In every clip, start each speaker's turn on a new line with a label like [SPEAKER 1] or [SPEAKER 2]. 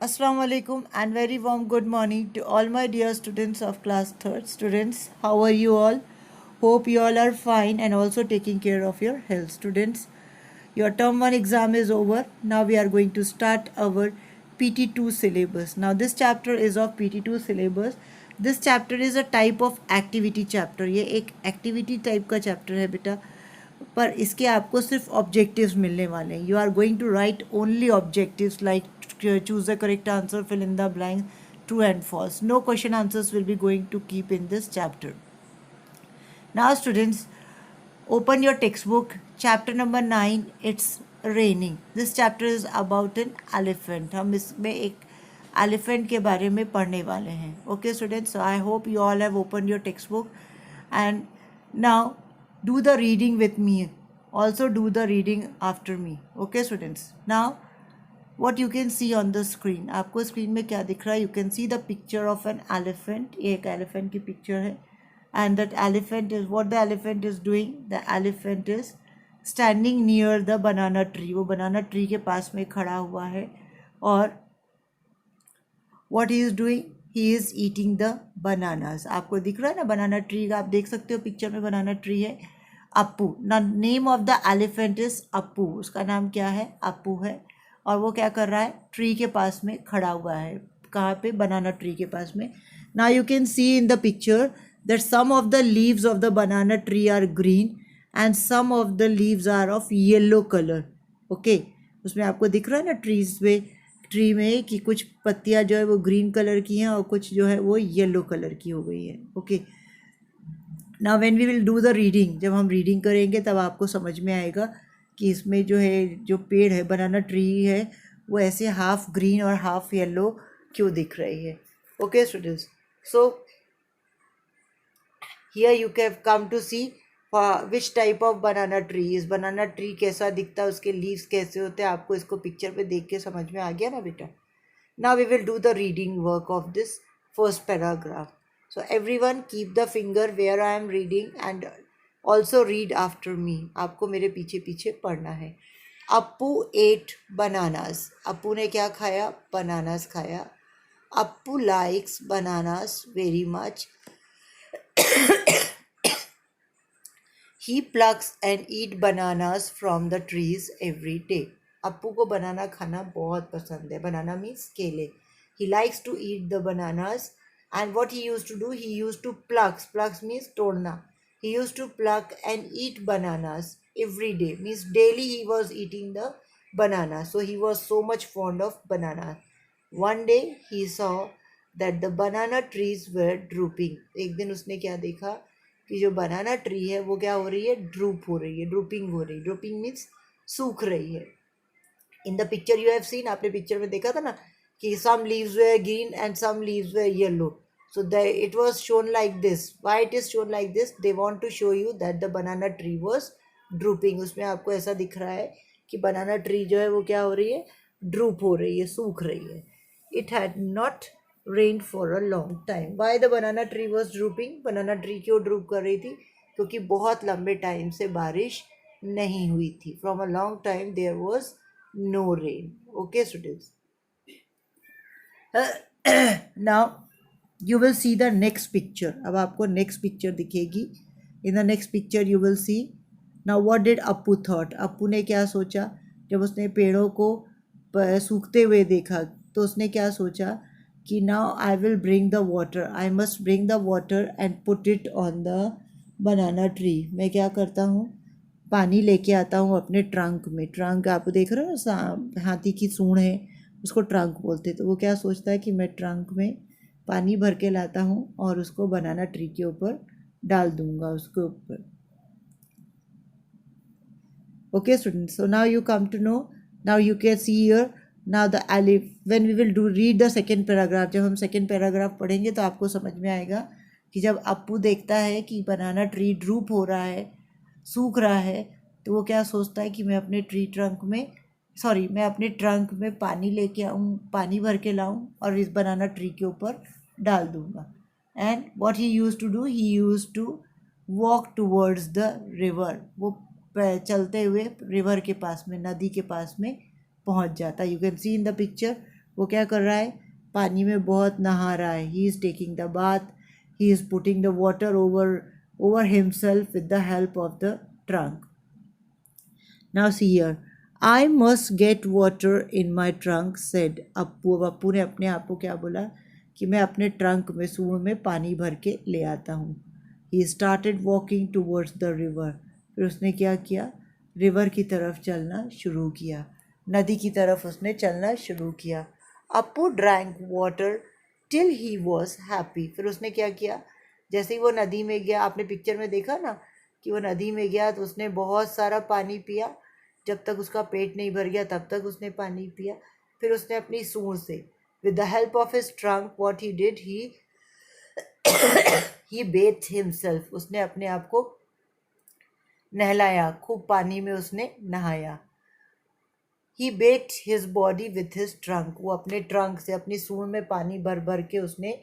[SPEAKER 1] Assalamu alaikum and very warm good morning to all my dear students of class 3rd. Students, how are you all? Hope you all are fine and also taking care of your health. Students, your term 1 exam is over. Now we are going to start our PT2 syllabus. Now this chapter is of PT2 syllabus. This chapter is a type of activity chapter. ये एक activity type का chapter है बेटा, पर इसके आपको सिर्फ objectives मिलने वाले हैं. You are going to write only objectives like choose the correct answer, fill in the blank, true and false. No question answers will be going to keep in this chapter. Now students, open your textbook, chapter number 9. It's raining. This chapter is about an elephant. हम इसमें एक elephant के बारे में पढ़ने वाले हैं. Okay students, so I hope you all have opened your textbook and now do the reading with me. Also do the reading after me. Okay students, now what you can see on the screen, आपको screen में क्या दिख रहा है? You can see the picture of an elephant. ये एक elephant की picture है. And that elephant is, what the elephant is doing, the elephant is standing near the banana tree. वो banana tree के पास में खड़ा हुआ है और what he is doing, he is eating the bananas. आपको दिख रहा है ना banana tree का, आप देख सकते हो पिक्चर में banana tree है. अप्पू, ना name of the elephant is Appu. उसका नाम क्या है? अप्पू है. और वो क्या कर रहा है? ट्री के पास में खड़ा हुआ है. कहाँ पे? बनाना ट्री के पास में. Now you can C in the picture that some of the leaves of the banana tree are green and some of the leaves are of yellow color. Okay, उसमें आपको दिख रहा है ना ट्रीज में, ट्री में कि कुछ पत्तियां जो है वो ग्रीन कलर की हैं और कुछ जो है वो येलो कलर की हो गई है. Okay, now when we will do the reading, जब हम रीडिंग करेंगे तब आपको समझ में आएगा कि इसमें जो है, जो पेड़ है, बनाना ट्री है, वो ऐसे हाफ ग्रीन और हाफ येलो क्यों दिख रही है. Okay students, so here you can come to see which type of banana tree is. banana tree कैसा दिखता है, उसके leaves कैसे होते हैं, आपको इसको पिक्चर पे देख के समझ में आ गया ना बेटा. now we will do the reading work of this first paragraph. so everyone keep the finger where I am reading and also read after me. आपको मेरे पीछे पीछे पढ़ना है. Appu ate bananas. अप्पू ने क्या खाया? bananas खाया. Appu likes bananas very much. He plucks and eat bananas from the trees every day. Appu को बनाना खाना बहुत पसंद है. Banana means केले. He likes to eat the bananas and what he used to do, he used to pluck. Plucks means तोड़ना. He used to pluck and eat bananas every day. Means daily he was eating the banana. So he was so much fond of banana. One day he saw that the banana trees were drooping. एक दिन उसने क्या देखा कि जो बनाना tree है वो क्या हो रही है? ड्रूप हो रही है, ड्रूपिंग हो रही है. ड्रूपिंग मीन्स सूख रही है. In the picture you have seen, आपने पिक्चर में देखा था ना कि some leaves were green and some leaves were yellow. So the it was shown like this. Why it is shown like this? They want to show you that the banana tree was drooping. उसमें आपको ऐसा दिख रहा है कि बनाना tree जो है वो क्या हो रही है? ड्रूप हो रही है, सूख रही है. It had not rained for a long time. Why the banana tree was drooping? banana tree क्यों ड्रूप कर रही थी? क्योंकि बहुत लंबे टाइम से बारिश नहीं हुई थी. From a long time there was no rain. Okay students. Now you will see the next picture. अब आपको next picture दिखेगी. In the next picture you will see. Now what did Appu thought? Appu ने क्या सोचा जब उसने पेड़ों को सूखते हुए देखा? तो उसने क्या सोचा कि now I will bring the water. I must bring the water and put it on the banana tree. मैं क्या करता हूँ? पानी लेके आता हूँ अपने ट्रंक में. ट्रंक आप देख रहे हो, हाथी की सूंड है, उसको ट्रंक बोलते. तो वो क्या सोचता है कि मैं ट्रंक में पानी भर के लाता हूँ और उसको बनाना ट्री के ऊपर डाल दूंगा, उसके ऊपर. Okay students, so now you come to know. Now you can see here. Now the leaf, when we will do read the second paragraph, जब हम सेकेंड पैराग्राफ पढ़ेंगे तो आपको समझ में आएगा कि जब अप्पू देखता है कि बनाना ट्री ड्रूप हो रहा है, सूख रहा है, तो वो क्या सोचता है कि मैं अपने मैं अपने ट्रंक में पानी लेके आऊँ, पानी भर के लाऊँ और इस बनाना ट्री के ऊपर डाल दूँगा. And what he used to do, he used to walk towards the river. वो चलते हुए रिवर के पास में, नदी के पास में पहुंच जाता. You can C in the picture वो क्या कर रहा है, पानी में बहुत नहा रहा है. He is taking the bath, he is putting the water over himself with the help of the trunk. Now see here, I must get water in my trunk, said Appu. अब अप्पू ने अपने आप को क्या बोला कि मैं अपने ट्रंक में, सूंड में पानी भर के ले आता हूँ. He started walking towards the river. फिर उसने क्या किया, रिवर की तरफ चलना शुरू किया, नदी की तरफ उसने चलना शुरू किया. Appu drank water till he was happy. फिर उसने क्या किया, जैसे ही वो नदी में गया, आपने पिक्चर में देखा ना कि वो नदी में गया तो उसने बहुत सारा पानी पिया, जब तक उसका पेट नहीं भर गया तब तक उसने पानी पिया. फिर उसने अपनी सूंड से, with the help of his trunk, what he did, he bathed himself. उसने अपने आप को नहलाया, खूब पानी में उसने नहाया. ही bathed his body with his trunk. वो अपने ट्रंक से, अपनी सूंड में पानी भर भर के उसने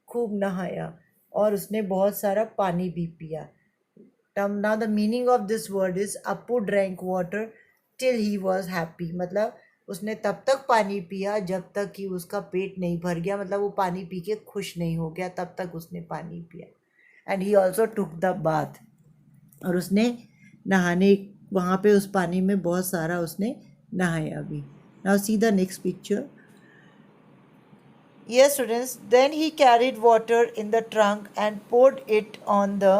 [SPEAKER 1] खूब नहाया और उसने बहुत सारा पानी भी पिया. Now the meaning of this word is Appu drank water till he was happy. मतलब उसने तब तक पानी पिया जब तक कि उसका पेट नहीं भर गया, मतलब वो पानी पी के खुश नहीं हो गया, तब तक उसने पानी पिया. And he also took the bath. और उसने नहाने, वहाँ पे उस पानी में बहुत सारा उसने नहाया भी. Now see the next picture. Yes, students. Then he carried water in the trunk and poured it on the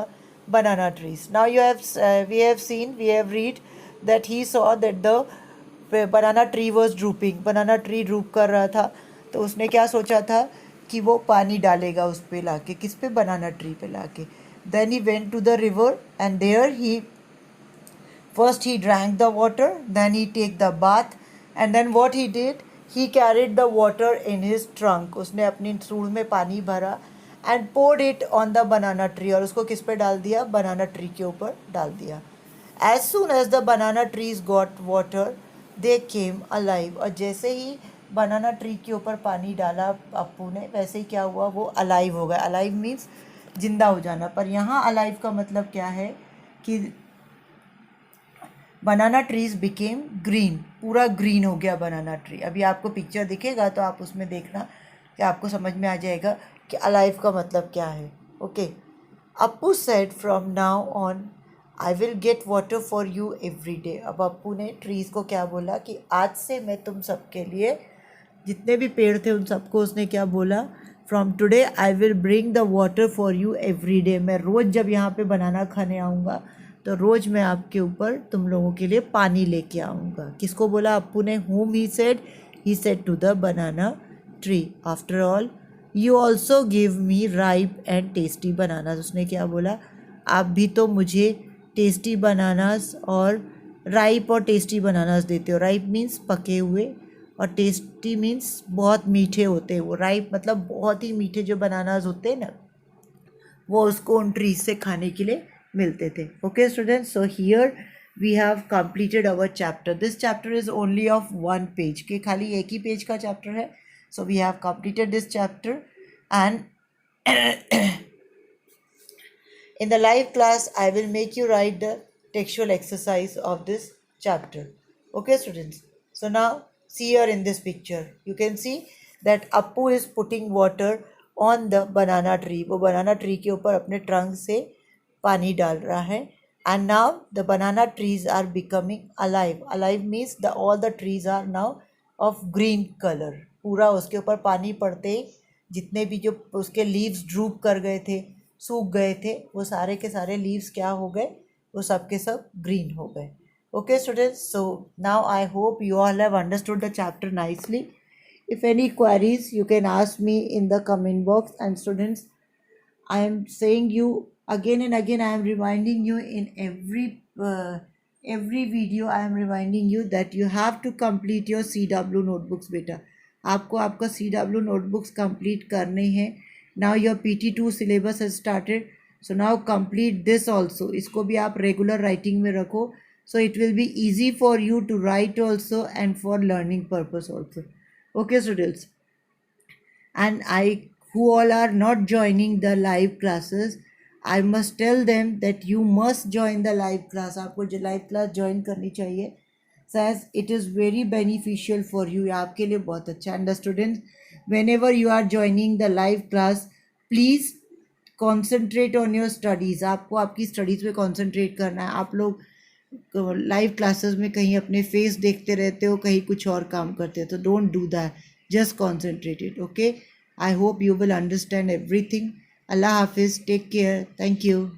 [SPEAKER 1] banana trees. Now we have read that he saw that the banana tree was drooping. Banana tree droop कर रहा था, तो उसने क्या सोचा था कि वो पानी डालेगा उस पे लाके, किस पे, banana tree पे लाके. Then he went to the river and there he drank the water, then he take the bath, and then what he did, he carried the water in his trunk. उसने अपनी सूंड में पानी भरा and poured it on the banana tree. और उसको किस पे डाल दिया, banana tree के ऊपर डाल दिया. As soon as the banana trees got water, they came alive. और जैसे ही banana tree के ऊपर पानी डाला अप्पू ने, वैसे ही क्या हुआ, वो alive हो गया. alive means जिंदा हो जाना. पर यहाँ alive का मतलब क्या है कि बनाना ट्रीज बिकेम ग्रीन, पूरा ग्रीन हो गया बनाना ट्री. अभी आपको पिक्चर दिखेगा तो आप उसमें देखना कि आपको समझ में आ जाएगा कि अलाइव का मतलब क्या है. Okay. Appu said from now on I will get water for you every day. अब अप्पू ने ट्रीज़ को क्या बोला कि आज से मैं तुम सबके लिए, जितने भी पेड़ थे उन सबको उसने क्या बोला, from today I will bring the water for you every day. मैं रोज़ जब यहाँ पे बनाना खाने आऊँगा तो रोज़ मैं आपके ऊपर, तुम लोगों के लिए पानी लेके आऊँगा. किसको बोला अप्पू ने, whom he said to the banana tree. After all, you also give me ripe and tasty bananas. उसने क्या बोला, आप भी तो मुझे टेस्टी बनानास और राइप और टेस्टी बनानास देते हो. राइप मीन्स पके हुए और टेस्टी मीन्स बहुत मीठे होते हैं. वो राइप मतलब बहुत ही मीठे जो बनानास होते हैं ना, वो उसको उन ट्रीज से खाने के लिए मिलते थे. Okay students, so here we have completed our chapter. This chapter is only of one page, के खाली एक ही पेज का चैप्टर है. So we have completed this chapter and in the live class I will make you write the textual exercise of this chapter. Okay students, so now see here in this picture, you can see that Appu is putting water on the banana tree. वो banana tree के ऊपर अपने trunk से पानी डाल रहा है. And now the banana trees are becoming alive. Alive means all the trees are now of green color. पूरा उसके ऊपर पानी पड़ते ही जितने भी जो उसके leaves droop कर गए थे, सूख गए थे, वो सारे के सारे लीव्स क्या हो गए, वो सब के सब ग्रीन हो गए. Okay students, so now I hope you all have understood the chapter nicely. If any queries you can ask me in the comment box. And students, I am saying you again and again, I am reminding you in every video, I am reminding you that you have to complete your CW notebooks. बेटा, आपको आपका CW notebooks complete करने हैं. Now your PT2 syllabus has started, so now complete this also. इसको भी आप regular writing में रखो, so it will be easy for you to write also and for learning purpose also. Okay students, and who all are not joining the live classes, I must tell them that you must join the live class. आपको जो live class join करनी चाहिए. says it is very beneficial for you, आपके लिए बहुत अच्छा. And the students, whenever you are joining the live class, please concentrate on your studies. आपको आपकी स्टडीज़ पे concentrate करना है. आप लोग लाइव क्लासेस में कहीं अपने फेस देखते रहते हो, कहीं कुछ और काम करते हो, तो don't do that, just concentrated. Okay, I hope you will understand everything. अल्लाह हाफिज़, टेक केयर, थैंक यू.